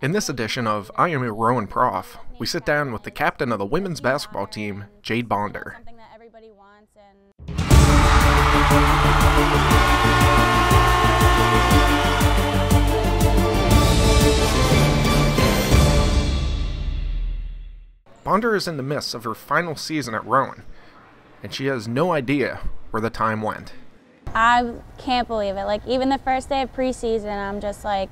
In this edition of I Am a Rowan Prof, we sit down with the captain of the women's basketball team, Jade Bonder. Something that everybody wants and Bonder is in the midst of her final season at Rowan, and she has no idea where the time went. I can't believe it. Like, even the first day of preseason, I'm just like,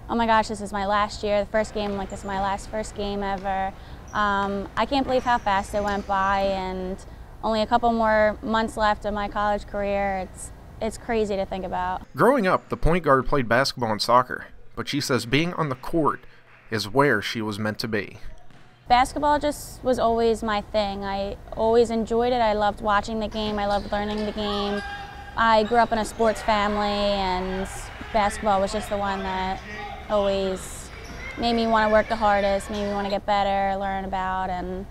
oh my gosh, this is my last year. The first game, like, this is my first game ever. I can't believe how fast it went by, and only a couple more months left of my college career. It's crazy to think about. Growing up, the point guard played basketball and soccer, but she says being on the court is where she was meant to be. Basketball just was always my thing. I always enjoyed it. I loved watching the game. I loved learning the game. I grew up in a sports family, and basketball was just the one that always made me want to work the hardest, made me want to get better, learn about, and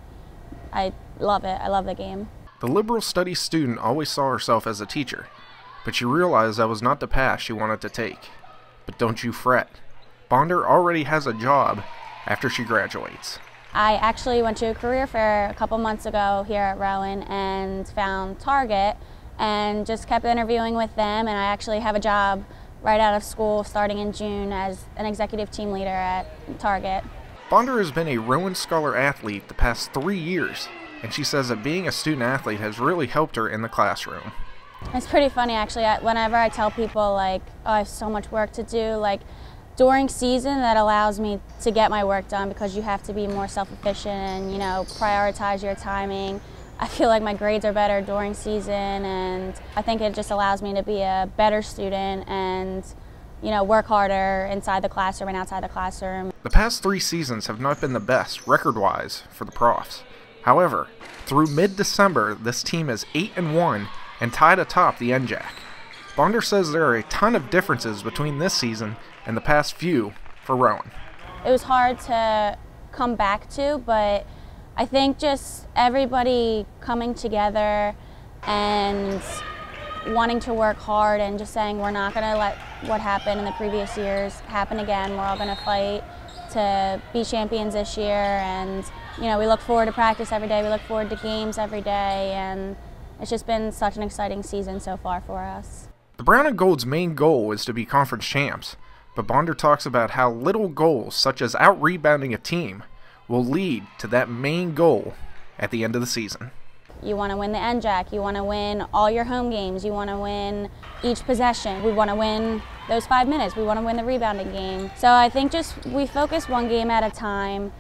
I love it. I love the game. The liberal studies student always saw herself as a teacher, but she realized that was not the path she wanted to take. But don't you fret. Bonder already has a job after she graduates. I actually went to a career fair a couple months ago here at Rowan and found Target and just kept interviewing with them, and I actually have a job right out of school starting in June as an executive team leader at Target. Bonder has been a Rowan Scholar athlete the past 3 years, and she says that being a student athlete has really helped her in the classroom. It's pretty funny, actually. Whenever I tell people, like, oh, I have so much work to do, like, during season, that allows me to get my work done because you have to be more self-efficient and, prioritize your timing. I feel like my grades are better during season, and I think it just allows me to be a better student and, work harder inside the classroom and outside the classroom. The past 3 seasons have not been the best record-wise for the Profs. However, through mid-December, this team is 8-1 and tied atop the NJAC. Bonder says there are a ton of differences between this season and the past few for Rowan. It was hard to come back to, but I think just everybody coming together and wanting to work hard and just saying we're not going to let what happened in the previous years happen again. We're all going to fight to be champions this year, and we look forward to practice every day. We look forward to games every day, and it's just been such an exciting season so far for us. The Brown and Gold's main goal is to be conference champs, but Bonder talks about how little goals, such as out-rebounding a team, will lead to that main goal at the end of the season. You want to win the NJAC, you want to win all your home games, you want to win each possession. We want to win those 5 minutes, we want to win the rebounding game. So I think just we focus one game at a time,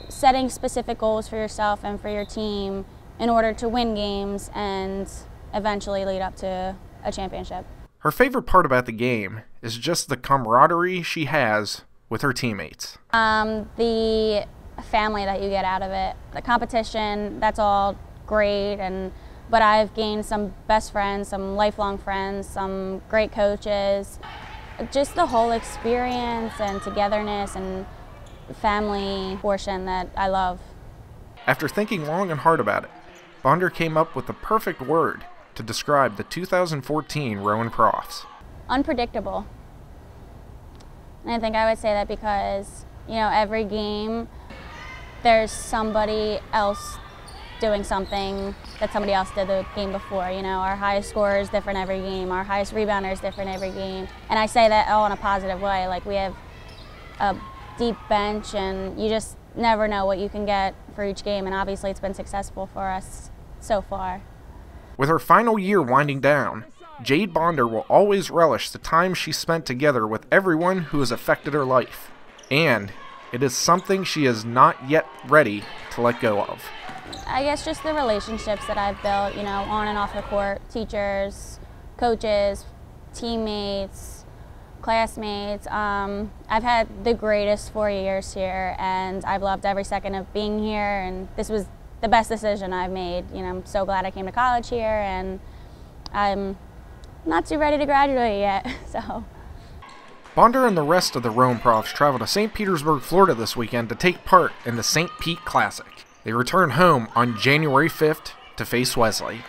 setting specific goals for yourself and for your team in order to win games and eventually lead up to a championship. Her favorite part about the game is just the camaraderie she has with her teammates. The family that you get out of it. The competition, that's all great, but I've gained some best friends, some lifelong friends, some great coaches. Just the whole experience and togetherness and family portion that I love. After thinking long and hard about it, Bonder came up with the perfect word to describe the 2014 Rowan Profs. Unpredictable. And I think I would say that because, every game there's somebody else doing something that somebody else did the game before. Our highest scorer is different every game, our highest rebounder is different every game. And I say that all in a positive way. Like, we have a deep bench, and you just never know what you can get for each game, and obviously it's been successful for us so far. With her final year winding down, Jade Bonder will always relish the time she spent together with everyone who has affected her life. And it is something she is not yet ready to let go of. I guess just the relationships that I've built, on and off the court, teachers, coaches, teammates, classmates. I've had the greatest 4 years here, and I've loved every second of being here, and this was the best decision I've made. I'm so glad I came to college here, and I'm not too ready to graduate yet, so. Bonder and the rest of the Rowan Profs travel to St. Petersburg, Florida this weekend to take part in the St. Pete Classic. They return home on January 5th to face Wesley.